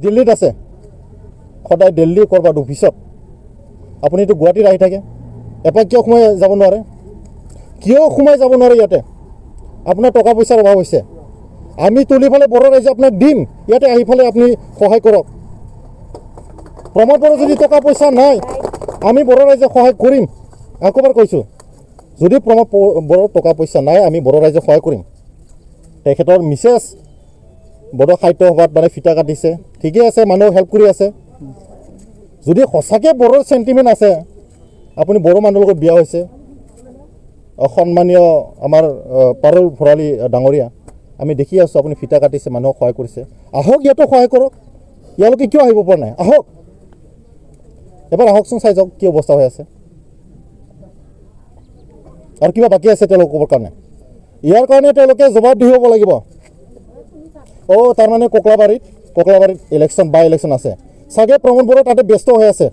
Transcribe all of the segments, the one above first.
দিল্লীত আছে সদায় দিল্লী কৰবাত অফিচত আপুনিতো গুৱাহাটীত আহি থাকে এপাক কিয় সোমাই যাব নোৱাৰে ইয়াতে আপোনাৰ টকা পইচাৰ অভাৱ হৈছে আমি তুলি ফালে বড়ো ৰাইজে আপোনাক দিম ইয়াতে আহি ফালে আপুনি সহায় কৰক প্ৰমোদ বড়ো যদি টকা পইচা নাই আমি বড়ো ৰাইজে সহায় কৰিম আকবাৰ কৈছোঁ যদি প্ৰমোদ বড়োৰ টকা পইচা নাই আমি বড়ো ৰাইজে সহায় কৰিম তেখেতৰ মিছেছ বড়ো সাহিত্য সভাত মানে ফিটা কাটিছে ঠিকে আছে মানুহ হেল্প কৰি আছে যদি সঁচাকৈ বড়োৰ চেণ্টিমেণ্ট আছে আপুনি বড়ো মানুহৰ লগত বিয়া হৈছে সন্মানীয় আমাৰ পাৰুল ভৰালী ডাঙৰীয়া আমি দেখি আছোঁ আপুনি ফিটা কাটিছে মানুহক সহায় কৰিছে আহক ইয়াতো সহায় কৰক ইয়ালোকে কিয় আহিব পৰা নাই আহক এবাৰ আহকচোন চাই যাওক কি অৱস্থা হৈ আছে আৰু কিবা বাকী আছে তেওঁলোকৰ কাৰণে ইয়াৰ কাৰণে তেওঁলোকে জবাব দিব লাগিব তাৰমানে ককলাবাৰীত বাই ইলেকশ্যন আছে চাগে প্ৰমোদ বড়ো তাতে ব্যস্ত হৈ আছে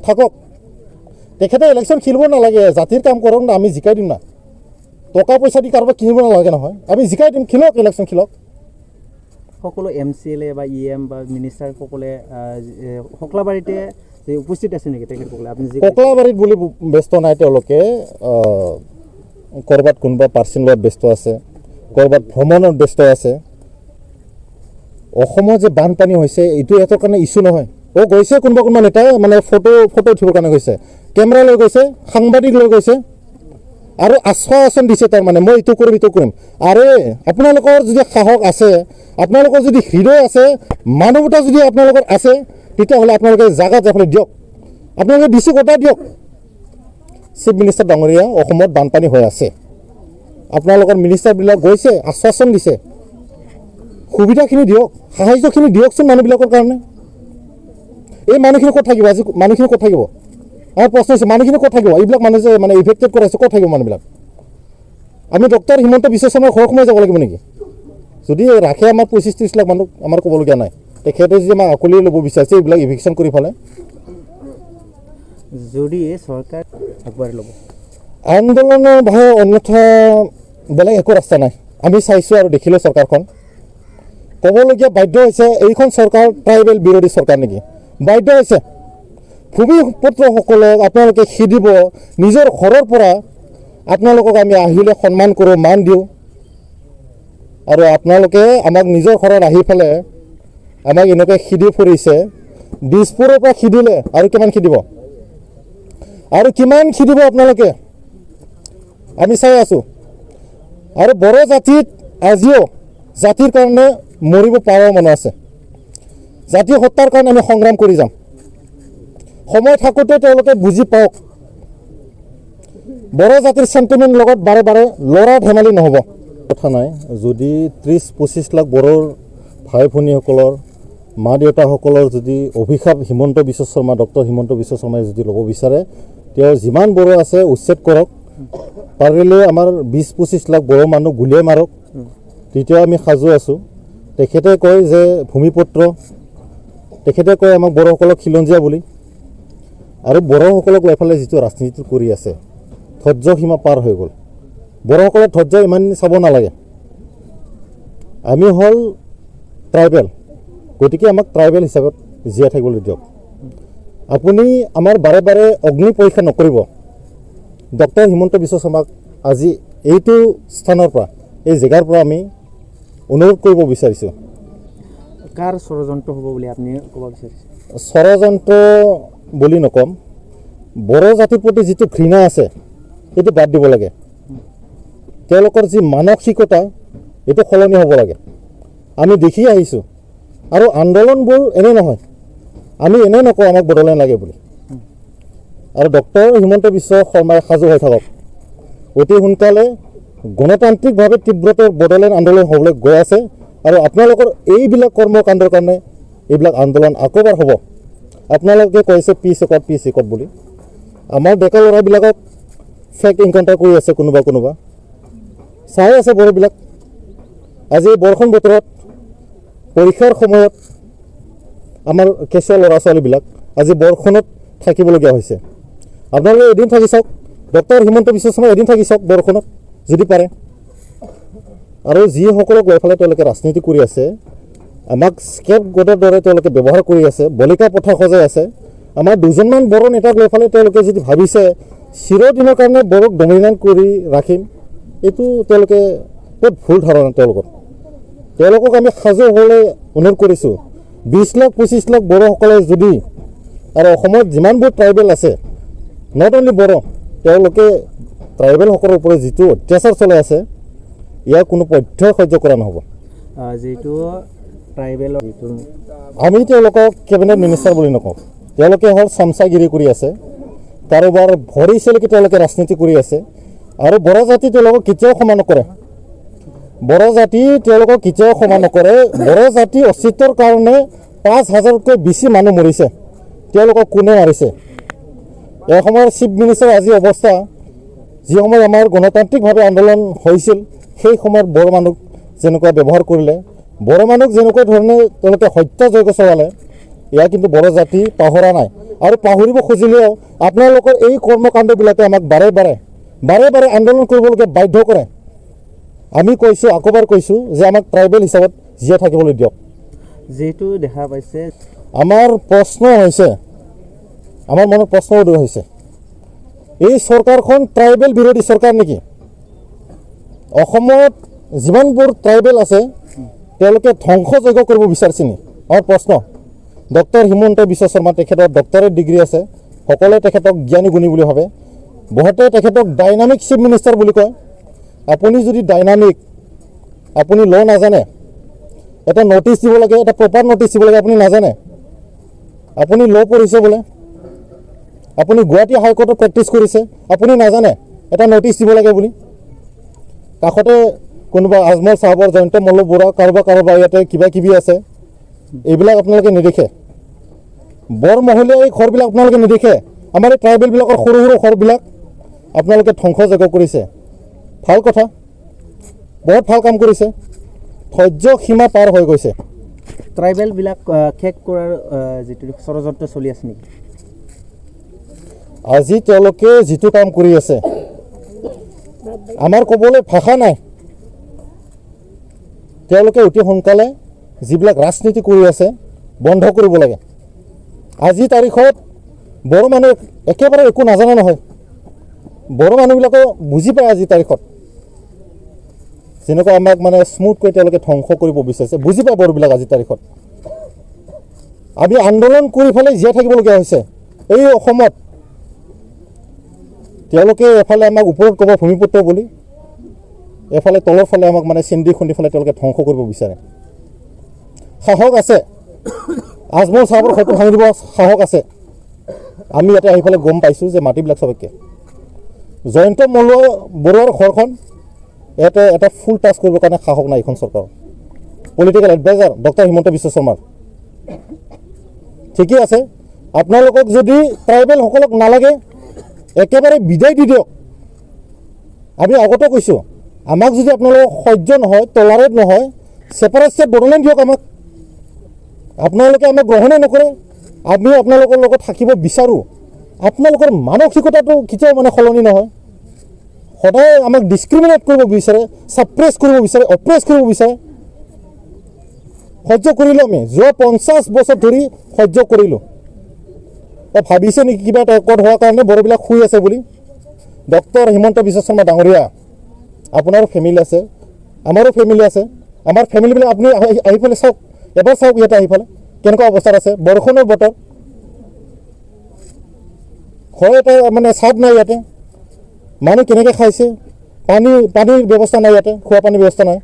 থাকক তেখেতে ইলেকশ্যন খেলিব নালাগে জাতিৰ কাম কৰক না আমি জিকাই দিম না টকা পইচা দি কাৰোবাক কিনিব নালাগে নহয় আমি জিকাই দিম খেলক ইলেকশ্যন খেলক সকলো MCLA বা EM বা মিনিষ্টাৰ সকলে ককলাবাৰীতে উপস্থিত আছে নেকি তেখেতসকলে আপুনি ককলাবাৰীত বুলি ব্যস্ত নাই তেওঁলোকে ক'ৰবাত কোনোবা পাৰ্চন লোৱাত ব্যস্ত আছে ক'ৰবাত ভ্ৰমণত ব্যস্ত আছে অসমত যে বানপানী হৈছে এইটো ইহঁতৰ কাৰণে ইছ্যু নহয় গৈছে কোনোবা নেতা মানে ফটো উঠিবৰ কাৰণে গৈছে কেমেৰা লৈ গৈছে সাংবাদিক লৈ গৈছে আৰু আশ্বাসন দিছে তাৰমানে মই এইটো কৰিম আৰে আপোনালোকৰ যদি সাহস আছে আপোনালোকৰ যদি হৃদয় আছে মানৱতা যদি আপোনালোকৰ আছে তেতিয়াহ'লে আপোনালোকে জাগা যাবলৈ দিয়ক আপোনালোকে ডিচি কটা দিয়ক চিফ মিনিষ্টাৰ ডাঙৰীয়া অসমত বানপানী হৈ আছে আপোনালোকৰ মিনিষ্টাৰবিলাক গৈছে আশ্বাসন দিছে সুবিধাখিনি দিয়ক সাহায্যখিনি দিয়কচোন মানুহবিলাকৰ কাৰণে এই মানুহখিনি ক'ত থাকিব আজি মানুহখিনি ক'ত থাকিব আমাৰ প্ৰশ্ন হৈছে মানুহখিনি ক'ত থাকিব এইবিলাক মানুহ যে মানে ইফেক্টেড কৰাইছে ক'ত থাকিব মানুহবিলাক আমি ডক্টৰ হিমন্ত বিশ্ব শৰ্মাৰ ঘৰ সোমাই যাব লাগিব নেকি যদি ৰাখে আমাৰ 25-30 লাখ মানুহ আমাৰ ক'বলগীয়া নাই তেখেতে যদি আমাক আকলি ল'ব বিচাৰিছে এইবিলাক ইভিকশ্যন কৰি ফালে যদি চৰকাৰ আগবাঢ়ি ল'ব আন্দোলনৰ ভাৱে অন্যথা বেলেগ একো ৰাস্তা নাই আমি চাইছোঁ আৰু দেখিলোঁ চৰকাৰখন ক'বলগীয়া বাধ্য হৈছে এইখন চৰকাৰ ট্ৰাইবেল বিৰোধী চৰকাৰ নেকি বাধ্য হৈছে ভূমিপুত্ৰসকলক আপোনালোকে খেদিব নিজৰ ঘৰৰ পৰা আপোনালোকক আমি আহিলে সন্মান কৰোঁ মান দিওঁ আৰু আপোনালোকে আমাক নিজৰ ঘৰত আহি পেলাই আমাক এনেকৈ খেদি ফুৰিছে দিছপুৰৰ পৰা খেদিলে আৰু কিমান খেদিব আপোনালোকে আমি চাই আছোঁ আৰু বড়ো জাতিত আজিও জাতিৰ কাৰণে মৰিব পৰা মানুহ আছে জাতি হত্যাৰ কাৰণে আমি সংগ্ৰাম কৰি যাম সময় থাকোঁতে তেওঁলোকে বুজি পাওক বড়ো জাতিৰ চেণ্টিমেণ্ট লগত বাৰে বাৰে ল'ৰা ধেমালি নহ'ব কথা নাই যদি 30-25 লাখ বড়োৰ ভাই ভনীসকলৰ মা দেউতাসকলৰ যদি অভিশাপ হিমন্ত বিশ্ব শৰ্মা ডক্টৰ হিমন্ত বিশ্ব শৰ্মাই যদি ল'ব বিচাৰে তেওঁ যিমান বড়ো আছে উচ্ছেদ কৰক পাৰিলে আমাৰ 20-25 লাখ বড়ো মানুহ গুলিয়াই মাৰক তেতিয়াও আমি সাজু আছোঁ তেখেতে কয় যে ভূমিপুত্ৰ তেখেতে কয় আমাক বড়োসকলক খিলঞ্জীয়া বুলি আৰু বড়োসকলক এফালে যিটো ৰাজনীতি কৰি আছে ধৈৰ্য সীমা পাৰ হৈ গ'ল বড়োসকলৰ ধৈৰ্য ইমান চাব নালাগে আমি হ'ল ট্ৰাইবেল গতিকে আমাক ট্ৰাইবেল হিচাপত জীয়াই থাকিবলৈ দিয়ক আপুনি আমাৰ বাৰে বাৰে অগ্নি পৰীক্ষা নকৰিব ডক্টৰ হিমন্ত বিশ্ব শৰ্মাক আজি এইটো স্থানৰ পৰা এই জেগাৰ পৰা আমি অনুৰোধ কৰিব বিচাৰিছোঁ কাৰ ষড়যন্ত্ৰ হ'ব বুলি আপুনি ক'ব বিচাৰিছে ষড়যন্ত্ৰ বুলি নকম বড়ো জাতিৰ প্ৰতি যিটো ঘৃণা আছে এইটো বাদ দিব লাগে তেওঁলোকৰ যি মানসিকতা এইটো সলনি হ'ব লাগে আমি দেখি আহিছোঁ আৰু আন্দোলনবোৰ এনে নহয় আমি এনে নকওঁ আমাক বড়োলেণ্ড লাগে বুলি আৰু ডক্টৰ হিমন্ত বিশ্ব শৰ্মাই সাজু হৈ থাকক অতি সোনকালে গণতান্ত্ৰিকভাৱে তীব্ৰতৰ বড়োলেণ্ড আন্দোলন হ'বলৈ গৈ আছে আৰু আপোনালোকৰ এইবিলাক কৰ্মকাণ্ডৰ কাৰণে এইবিলাক আন্দোলন আকৌ এবাৰ হ'ব আপোনালোকে কৈছে পিছ একত বুলি আমাৰ ডেকা ল'ৰাবিলাকক ফেক এনকাউণ্টাৰ কৰি আছে কোনোবা চাই আছে বড়োবিলাক আজি বৰষুণ বতৰত পৰীক্ষাৰ সময়ত আমাৰ কেঁচুৱা ল'ৰা ছোৱালীবিলাক আজি বৰষুণত থাকিবলগীয়া হৈছে আপোনালোকে এদিন থাকি চাওক ডক্টৰ হিমন্ত বিশ্ব শৰ্মা এদিন থাকি চাওক বৰষুণত যদি পাৰে আৰু যিসকলক লৈ পেলাই তেওঁলোকে ৰাজনীতি কৰি আছে আমাক স্কেপ গোটৰ দৰে তেওঁলোকে ব্যৱহাৰ কৰি আছে, বলিকা পথা সজাই আছে। আমাৰ দুজনমান বড়ো নেতাক লৈ ফালে তেওঁলোকে যদি ভাবিছে চিৰদিনৰ কাৰণে বড়োক ডমিনেণ্ট কৰি ৰাখিম, এইটো তেওঁলোকে বহুত ভুল ধাৰণা তেওঁলোকক আমি সাজু হ'বলৈ অনুৰোধ কৰিছোঁ। 20 লাখ 25 লাখ বড়োসকলে যদি আৰু অসমত যিমানবোৰ ট্ৰাইবেল আছে, নট অনলি বড়ো, তেওঁলোকে ট্ৰাইবেলসকলৰ ওপৰত যিটো অত্যাচাৰ চলাই আছে, ইয়াৰ কোনো পধ্যই সহ্য কৰা নহ'ব। যিটো ট্ৰাইবেলৰ যিটো আমি তেওঁলোকক কেবিনেট মিনিষ্টাৰ বুলি নকওঁ। তেওঁলোকে হ'ল চামচাগিৰি কৰি আছে, কাৰোবাৰ ভৰি চেলেকি তেওঁলোকে ৰাজনীতি কৰি আছে। আৰু বড়ো জাতি তেওঁলোকক কেতিয়াও ক্ষমা নকৰে। বড়ো জাতি তেওঁলোকক কেতিয়াও ক্ষমা নকৰে। বড়ো জাতি অস্তিত্বৰ কাৰণে 5,000তকৈ বেছি মানুহ মৰিছে। তেওঁলোকক কোনে মাৰিছে? এসময়ৰ চিফ মিনিষ্টাৰ আজি অৱস্থা, যি সময়ত আমাৰ গণতান্ত্ৰিকভাৱে আন্দোলন হৈছিল, সেই সময়ত বড়ো মানুহক যেনেকুৱা ব্যৱহাৰ কৰিলে, বড়ো মানুহক যেনেকুৱা ধৰণে তেওঁলোকে হত্যাযজ্ঞ চলালে, এয়া কিন্তু বড়ো জাতি পাহৰা নাই। আৰু পাহৰিব খুজিলেও আপোনালোকৰ এই কৰ্মকাণ্ডবিলাকে আমাক বাৰে বাৰে আন্দোলন কৰিবলগীয়া বাধ্য কৰে। আমি কৈছোঁ, আকৌবাৰ কৈছোঁ যে আমাক ট্ৰাইবেল হিচাপত জীয়াই থাকিবলৈ দিয়ক। যিটো দেখা পাইছে, আমাৰ প্ৰশ্ন হৈছে, আমাৰ মনত প্ৰশ্ন উদয় হৈছে, এই চৰকাৰখন ট্ৰাইবেল বিৰোধী চৰকাৰ নেকি? অসমত যিমানবোৰ ট্ৰাইবেল আছে তেওঁলোকে ধ্বংসযজ্ঞ কৰিব বিচাৰিছে নি? আমাৰ প্ৰশ্ন। ডক্টৰ হিমন্ত বিশ্ব শৰ্মা, তেখেতৰ ডক্টৰেট ডিগ্ৰী আছে, সকলোৱে তেখেতক জ্ঞানী গুণী বুলি ভাবে। বহুতে তেখেতক ডাইনামিক চিফ মিনিষ্টাৰ বুলি কয়। আপুনি যদি ডাইনামিক, আপুনি ল নাজানে, এটা নটিচ দিব লাগে, এটা প্ৰপাৰ নটিচ দিব লাগে, আপুনি নাজানে। আপুনি ল পঢ়িছে বোলে, আপুনি গুৱাহাটী হাইকোৰ্টত প্ৰেক্টিছ কৰিছে, আপুনি নাজানে এটা নটিচ দিব লাগে বুলি। কাষতে কোনোবা আজমল চাহাবৰ, জয়ন্ত মল্ল বৰুৱা, কাৰোবাৰ ইয়াতে কিবা কিবি আছে, এইবিলাক আপোনালোকে নেদেখে। বৰ মহলীয়া এই ঘৰবিলাক আপোনালোকে নেদেখে। আমাৰ এই ট্ৰাইবেলবিলাকৰ সৰু সৰু ঘৰবিলাক আপোনালোকে ধ্বংসযজ্ঞ কৰিছে। ভাল কথা, বহুত ভাল কাম কৰিছে। ধৈৰ্য সীমা পাৰ হৈ গৈছে। ট্ৰাইবেলবিলাক শেষ কৰাৰ যিটো ষড়যন্ত্ৰ চলি আছে নেকি? আজি তেওঁলোকে যিটো কাম কৰি আছে, আমাৰ ক'বলৈ ভাষা নাই। তেওঁলোকে অতি সোনকালে যিবিলাক ৰাজনীতি কৰি আছে বন্ধ কৰিব লাগে। আজি তাৰিখত বড়ো মানুহ একেবাৰে একো নাজানে নহয়। বড়ো মানুহবিলাকে বুজি পায় আজি তাৰিখত, যেনেকুৱা আমাক মানে স্মুথকৈ তেওঁলোকে ধ্বংস কৰিব বিচাৰিছে, বুজি পায় বড়োবিলাক আজি তাৰিখত। আমি আন্দোলন কৰি পেলাই জীয়াই থাকিবলগীয়া হৈছে এই অসমত। তেওঁলোকে এফালে আমাক ওপৰত ক'ব ভূমিপুত্ৰ বুলি, এফালে তলৰ ফালে আমাক মানে চিন্দি খুন্দি ফালে তেওঁলোকে ধ্বংস কৰিব বিচাৰে। সাহস আছে, আজমল চাহাবৰ ঘৰটো ভাঙি দিব সাহস আছে। আমি ইয়াতে আহি পেলাই গম পাইছোঁ যে মাটিবিলাক চবকে। জয়ন্ত মল্ল বৰুৱাৰ ঘৰখন ইয়াতে এটা ফুল টাচ কৰিবৰ কাৰণে সাহস নাই এইখন চৰকাৰৰ। Political adviser doctor Himanta Biswa শৰ্মাৰ। ঠিকেই আছে, আপোনালোকক যদি ট্ৰাইবেলসকলক নালাগে একেবাৰে বিদায় দি দিয়ক। আমি আগতে কৈছোঁ, আমাক যদি আপোনালোকক সহ্য নহয়, টলাৰেট নহয়, ছেপাৰেট ষ্টেট বড়োলেণ্ড দিয়ক আমাক। আপোনালোকে আমাক গ্ৰহণে নকৰে, আমি আপোনালোকৰ লগত থাকিব বিচাৰোঁ। আপোনালোকৰ মানসিকতাটো কেতিয়াও মানে সলনি নহয়। সদায় আমাক ডিছক্ৰিমিনেট কৰিব বিচাৰে, ছাপ্ৰেছ কৰিব বিচাৰে, অপ্ৰেছ কৰিব বিচাৰে। সহ্য কৰিলোঁ আমি, যোৱা 50 বছৰ ধৰি সহ্য কৰিলোঁ। ভাবিছে নেকি কিবা এটা একত হোৱাৰ কাৰণে বড়োবিলাক শুই আছে বুলি? ডক্টৰ হিমন্ত বিশ্ব শৰ্মা ডাঙৰীয়া, আপোনাৰো ফেমিলি আছে, আমাৰো ফেমিলি আছে। আমাৰ ফেমিলিবিলাক আপুনি আহি পেলাই চাওক, এবাৰ চাওক ইয়াতে আহি পেলাই কেনেকুৱা অৱস্থাত আছে। বৰষুণৰ বতৰ, হয় এটা মানে চাদ নাই ইয়াতে, মানুহ কেনেকৈ খাইছে, পানীৰ ব্যৱস্থা নাই ইয়াতে, খোৱা পানীৰ ব্যৱস্থা নাই।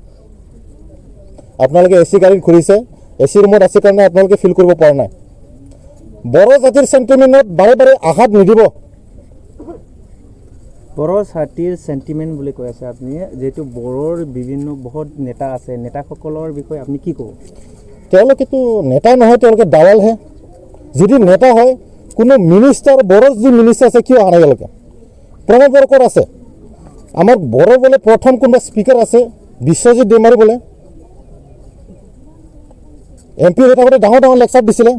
আপোনালোকে এ চি গাড়ীত ঘূৰিছে, এ চি ৰুমত আছে কাৰণে আপোনালোকে ফিল কৰিব পৰা নাই। বড়ো জাতিৰ চেণ্টিমেণ্টত বাৰে আঘাত নিদিব। বড়ো জাতিৰ চেণ্টিমেণ্ট বুলি কৈ আছে আপুনি, যিহেতু বড়োৰ বিভিন্ন বহুত নেতা আছে, নেতাসকলৰ বিষয়ে আপুনি কি ক'ব? তেওঁলোকেতো নেতা নহয়, তেওঁলোকে দালালহে। যদি নেতা হয়, কোনো মিনিষ্টাৰ, বড়োৰ যি মিনিষ্টাৰ আছে কিয় অহা নাই তেওঁলোকে? প্ৰণৱ বৰকৰ আছে, আমাৰ বড়ো বোলে প্ৰথম কোনোবা স্পীকাৰ আছে বিশ্বজিৎ দৈমাৰী বোলে, MP হৈ থাকোঁতে ডাঙৰ লেকচাৰ দিছিলে।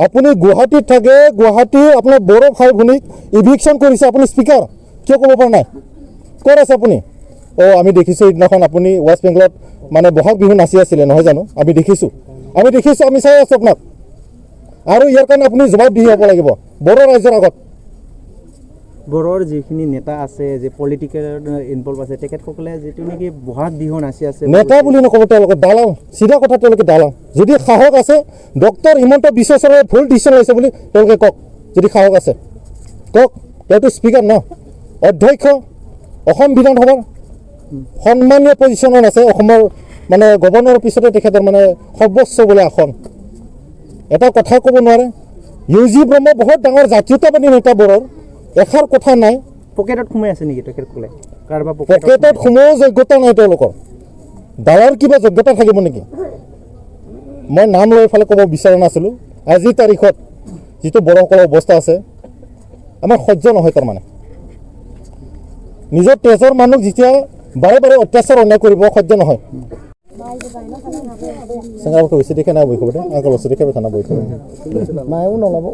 আপুনি গুৱাহাটীত থাকে, গুৱাহাটী আপোনাৰ বড়ো ভাই ভনীক ইভিকশ্যন কৰিছে, আপুনি স্পীকাৰ কিয় ক'ব পৰা নাই? ক'ত আছে আপুনি? আমি দেখিছোঁ সিদিনাখন আপুনি ৱেষ্ট বেংগলত মানে বহাগ বিহু নাচি আছিলে নহয় জানো আমি দেখিছোঁ আমি চাই আছোঁ আপোনাক আৰু ইয়াৰ কাৰণে আপুনি জবাবদিহি হ'ব লাগিব বড়ো ৰাইজৰ আগত বড়োৰ যিখিনি নেতা আছে যে পলিটিকেল ইনভলভ আছে তেখেতসকলে যিটো নেকি বহাগ বিহু নাচি আছে নেতা বুলি নক'ব তেওঁলোকে দালাল চিধা কথা তেওঁলোকে দালাল যদি সাহস আছে ডক্টৰ হিমন্ত বিশ্ব শৰ্মাই ভুল ডিচিশ্যন লৈছে বুলি তেওঁলোকে কওক যদি সাহস আছে কওক তেওঁতো স্পীকাৰ ন অধ্যক্ষ অসম বিধানসভাৰ সন্মানীয় পজিশ্যনত আছে অসমৰ মানে গভৰ্ণৰৰ পিছতে তেখেতৰ মানে সৰ্বোচ্চ বোলে আসন এটা কথা ক'ব নোৱাৰে ইউ ব্ৰহ্ম বহুত ডাঙৰ জাতীয়তাবাদী নেতা বড়োৰ এষাৰ কথা নাই পকেটত সোমাই আছে নেকি তেখেতসকলে কাৰোবাৰ পকেটত সোমোৱা যোগ্যতা নাই তেওঁলোকৰ দালাৰ কিবা যোগ্যতা থাকিব নেকি মই নাম লৈ ফালে ক'ব বিচৰা নাছিলোঁ আজিৰ তাৰিখত যিটো বড়োসকলৰ অৱস্থা আছে আমাৰ সহ্য নহয় তাৰমানে নিজৰ তেজৰ মানুহ যেতিয়া বাৰে বাৰে অত্যাচাৰ অন্যায় কৰিব সহ্য নহয় চেঙাৰটো বেছি দেখে নাই বহি খাব দে আকৌ লছি দেখে থানা বহি খাব মায়েও নলাব